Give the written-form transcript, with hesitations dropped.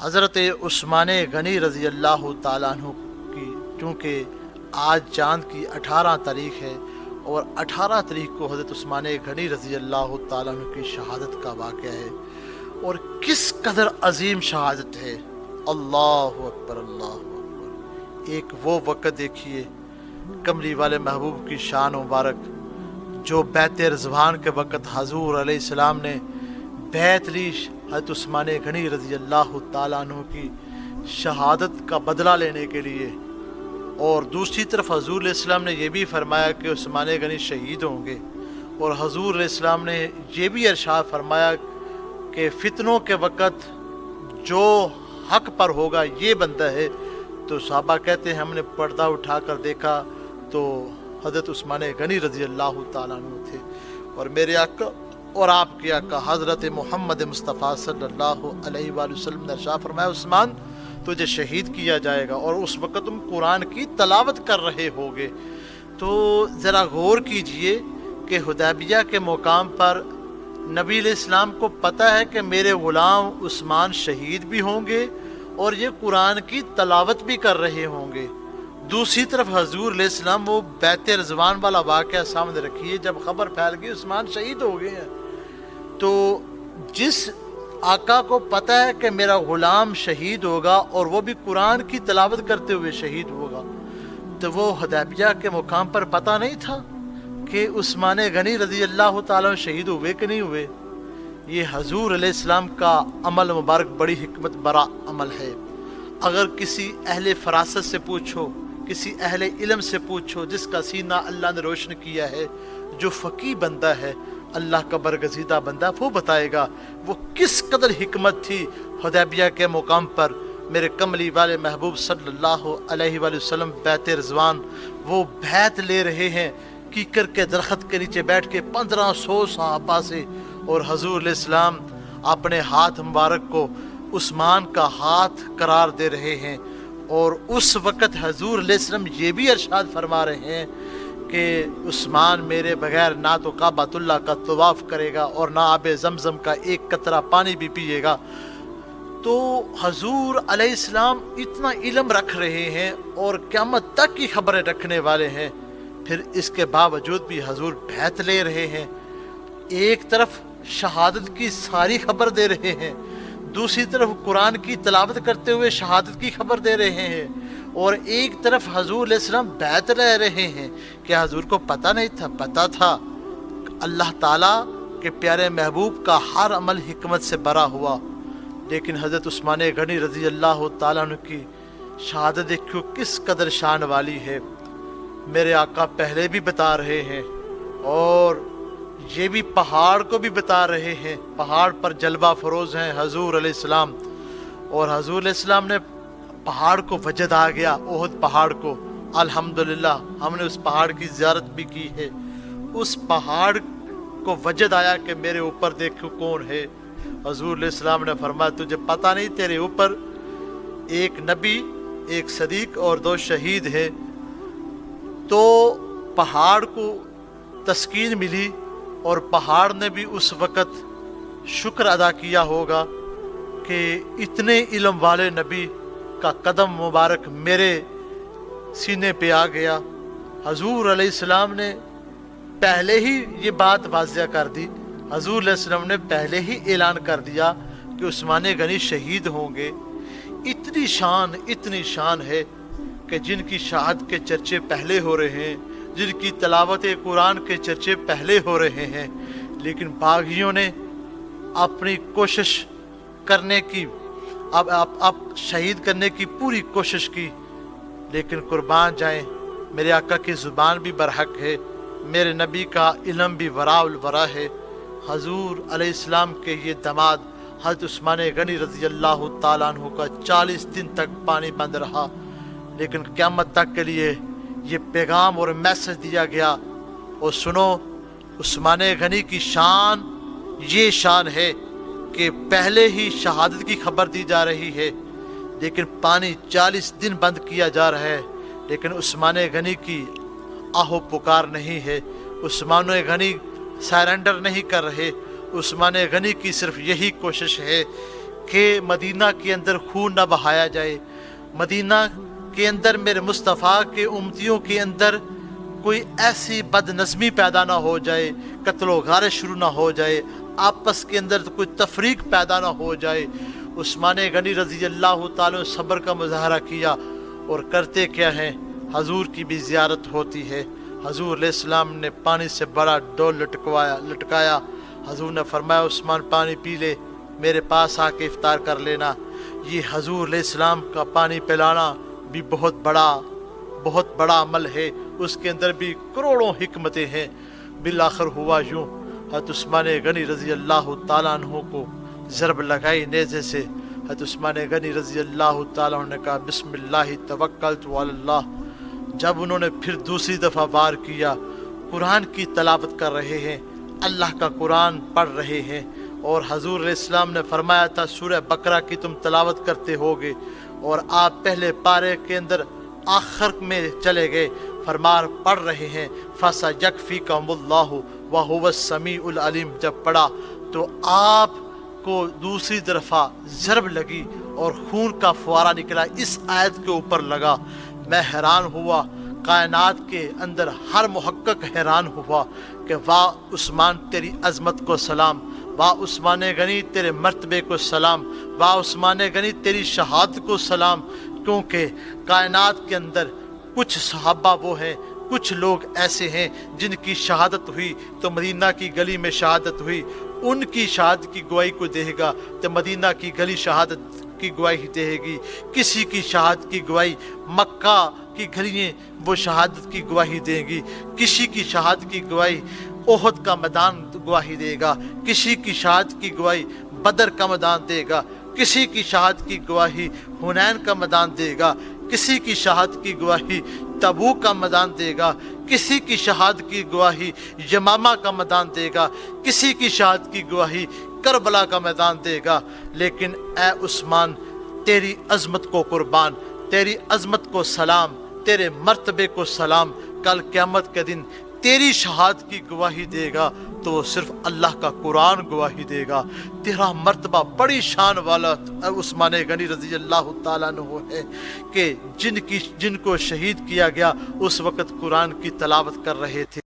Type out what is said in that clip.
حضرت عثمان غنی رضی اللہ تعالیٰ عنہ کی، چونکہ آج چاند کی 18 تاریخ ہے اور 18 تاریخ کو حضرت عثمان غنی رضی اللہ تعالیٰ عنہ کی شہادت کا واقعہ ہے، اور کس قدر عظیم شہادت ہے۔ اللہ اکبر اللہ اکبر۔ ایک وہ وقت دیکھیے کملی والے محبوب کی شان مبارک، جو بیت رضوان کے وقت حضور علیہ السلام نے بیعت لی حضرت عثمان غنی رضی اللہ تعالیٰ عنہ کی شہادت کا بدلہ لینے کے لیے، اور دوسری طرف حضور علیہ السلام نے یہ بھی فرمایا کہ عثمان غنی شہید ہوں گے، اور حضور علیہ السلام نے یہ بھی ارشاد فرمایا کہ فتنوں کے وقت جو حق پر ہوگا یہ بندہ ہے۔ تو صحابہ کہتے ہیں ہم نے پردہ اٹھا کر دیکھا تو حضرت عثمان غنی رضی اللہ تعالیٰ عنہ تھے، اور میرے آقا اور آپ کے آقا حضرت محمد مصطفیٰ صلی اللہ علیہ وآلہ وسلم نے ارشاد فرمایا عثمان تجھے شہید کیا جائے گا، اور اس وقت تم قرآن کی تلاوت کر رہے ہوگے۔ تو ذرا غور کیجئے کہ حدیبیہ کے مقام پر نبی علیہ السلام کو پتہ ہے کہ میرے غلام عثمان شہید بھی ہوں گے اور یہ قرآن کی تلاوت بھی کر رہے ہوں گے۔ دوسری طرف حضور علیہ السلام وہ بیت رضوان والا واقعہ سامنے رکھیے، جب خبر پھیل گئی عثمان شہید ہو گئے ہیں، تو جس آقا کو پتہ ہے کہ میرا غلام شہید ہوگا اور وہ بھی قرآن کی تلاوت کرتے ہوئے شہید ہوگا، تو وہ حدیبیہ کے مقام پر پتہ نہیں تھا کہ عثمان غنی رضی اللہ تعالیٰ شہید ہوئے کہ نہیں ہوئے؟ یہ حضور علیہ السلام کا عمل مبارک بڑی حکمت برا عمل ہے۔ اگر کسی اہل فراست سے پوچھو، کسی اہل علم سے پوچھو جس کا سینہ اللہ نے روشن کیا ہے، جو فقیہ بندہ ہے، اللہ کا برگزیدہ بندہ، وہ بتائے گا وہ کس قدر حکمت تھی حدیبیہ کے مقام پر میرے کملی والے محبوب صلی اللہ علیہ وآلہ وسلم بیت رضوان وہ بیعت لے رہے ہیں کیکر کے درخت کے نیچے بیٹھ کے 1500 صحابہ سے، اور حضور علیہ السلام اپنے ہاتھ مبارک کو عثمان کا ہاتھ قرار دے رہے ہیں، اور اس وقت حضور علیہ السلام یہ بھی ارشاد فرما رہے ہیں کہ عثمان میرے بغیر نہ تو کعبۃ اللہ کا طواف کرے گا اور نہ آب زمزم کا ایک قطرہ پانی بھی پیے گا۔ تو حضور علیہ السلام اتنا علم رکھ رہے ہیں اور قیامت تک کی خبریں رکھنے والے ہیں، پھر اس کے باوجود بھی حضور بیعت لے رہے ہیں۔ ایک طرف شہادت کی ساری خبر دے رہے ہیں، دوسری طرف قرآن کی تلاوت کرتے ہوئے شہادت کی خبر دے رہے ہیں، اور ایک طرف حضور علیہ السلام بیعت لے رہے ہیں۔ کیا حضور کو پتہ نہیں تھا؟ پتہ تھا۔ اللہ تعالیٰ کے پیارے محبوب کا ہر عمل حکمت سے بھرا ہوا، لیکن حضرت عثمان غنی رضی اللہ تعالیٰ عنہ کی شہادت دیکھو کس قدر شان والی ہے۔ میرے آقا پہلے بھی بتا رہے ہیں اور یہ بھی پہاڑ کو بھی بتا رہے ہیں، پہاڑ پر جلوہ فروز ہیں حضور علیہ السلام، اور حضور علیہ السلام نے پہاڑ کو وجد آ گیا، احد پہاڑ کو، الحمدللہ ہم نے اس پہاڑ کی زیارت بھی کی ہے۔ اس پہاڑ کو وجد آیا کہ میرے اوپر دیکھو کون ہے۔ حضور علیہ السلام نے فرمایا تجھے پتہ نہیں تیرے اوپر ایک نبی، ایک صدیق اور 2 شہید ہیں۔ تو پہاڑ کو تسکین ملی، اور پہاڑ نے بھی اس وقت شکر ادا کیا ہوگا کہ اتنے علم والے نبی کا قدم مبارک میرے سینے پہ آ گیا۔ حضور علیہ السلام نے پہلے ہی یہ بات واضح کر دی، حضور علیہ السلام نے پہلے ہی اعلان کر دیا کہ عثمان غنی شہید ہوں گے۔ اتنی شان ہے کہ جن کی شہادت کے چرچے پہلے ہو رہے ہیں، جن کی تلاوت قرآن کے چرچے پہلے ہو رہے ہیں، لیکن باغیوں نے اپنی کوشش کرنے کی، اب شہید کرنے کی پوری کوشش کی، لیکن قربان جائیں میرے آقا کی زبان بھی برحق ہے، میرے نبی کا علم بھی وراء الورا ہے۔ حضور علیہ السلام کے یہ داماد حضرت عثمان غنی رضی اللہ تعالیٰ عنہ کا 40 دن تک پانی بند رہا، لیکن قیامت تک کے لیے یہ پیغام اور میسج دیا گیا، اور سنو عثمان غنی کی شان یہ شان ہے کہ پہلے ہی شہادت کی خبر دی جا رہی ہے، لیکن پانی 40 دن بند کیا جا رہا ہے، لیکن عثمان غنی کی آہو پکار نہیں ہے، عثمان غنی سیرنڈر نہیں کر رہے، عثمان غنی کی صرف یہی کوشش ہے کہ مدینہ کے اندر خون نہ بہایا جائے، مدینہ کے اندر میرے مصطفیٰ کے امتیوں کے اندر کوئی ایسی بد نظمی پیدا نہ ہو جائے، قتل و غارت شروع نہ ہو جائے، آپس کے اندر کوئی تفریق پیدا نہ ہو جائے۔ عثمان غنی رضی اللہ تعالیٰ نے صبر کا مظاہرہ کیا، اور کرتے کیا ہیں، حضور کی بھی زیارت ہوتی ہے۔ حضور علیہ السلام نے پانی سے بڑا ڈول لٹکایا، حضور نے فرمایا عثمان پانی پی لے، میرے پاس آ کے افطار کر لینا۔ یہ حضور علیہ السلام کا پانی پلانا بھی بہت بڑا عمل ہے، اس کے اندر بھی کروڑوں حکمتیں ہیں۔ بالآخر ہوا یوں، حضرت عثمان غنی رضی اللہ تعالیٰ عنہ کو ضرب لگائی نیزے سے۔ حضرت عثمان غنی رضی اللہ تعالیٰ عنہ نے کہا بسم اللہ توکلت علی اللہ۔ جب انہوں نے پھر دوسری دفعہ وار کیا، قرآن کی تلاوت کر رہے ہیں، اللہ کا قرآن پڑھ رہے ہیں، اور حضور علیہ السلام نے فرمایا تھا سورہ بقرہ کی تم تلاوت کرتے ہوگے، اور آپ پہلے پارے کے اندر آخر میں چلے گئے، فرمار پڑھ رہے ہیں فَسَيَكْفِيكَهُمُ اللَّهُ وَهُوَ السَّمِيعُ الْعَلِيمُ۔ جب پڑھا تو آپ کو دوسری طرفہ ضرب لگی اور خون کا فوارہ نکلا، اس آیت کے اوپر لگا۔ میں حیران ہوا، کائنات کے اندر ہر محقق حیران ہوا کہ واہ عثمان تیری عظمت کو سلام، واہ عثمان غنی تیرے مرتبے کو سلام، واہ عثمان غنی تیری شہادت کو سلام۔ کیونکہ کائنات کے اندر کچھ صحابہ وہ ہیں، کچھ لوگ ایسے ہیں جن کی شہادت ہوئی تو مدینہ کی گلی میں شہادت ہوئی، ان کی شہادت کی گواہی کو دے گا تو مدینہ کی گلی شہادت کی گواہی دے گی، کسی کی شہادت کی گواہی مکہ کی گلیاں وہ شہادت کی گواہی دیں گی، کسی کی شہادت کی گواہی احد کا میدان گواہی دے گا، کسی کی شہادت کی گواہی بدر کا میدان دے گا، کسی کی شہادت کی گواہی حنین کا میدان دے گا، کسی کی شہادت کی گواہی تبوک کا میدان دے گا، کسی کی شہادت کی گواہی یمامہ کا میدان دے گا، کسی کی شہادت کی گواہی کربلا کا میدان دے گا۔ لیکن اے عثمان تیری عظمت کو قربان، تیری عظمت کو سلام، تیرے مرتبے کو سلام۔ کل قیامت کے دن تیری شہادت کی گواہی دے گا تو وہ صرف اللہ کا قرآن گواہی دے گا۔ تیرا مرتبہ بڑی شان والا عثمان غنی رضی اللہ تعالیٰ عنہ ہے کہ جن کو شہید کیا گیا اس وقت قرآن کی تلاوت کر رہے تھے۔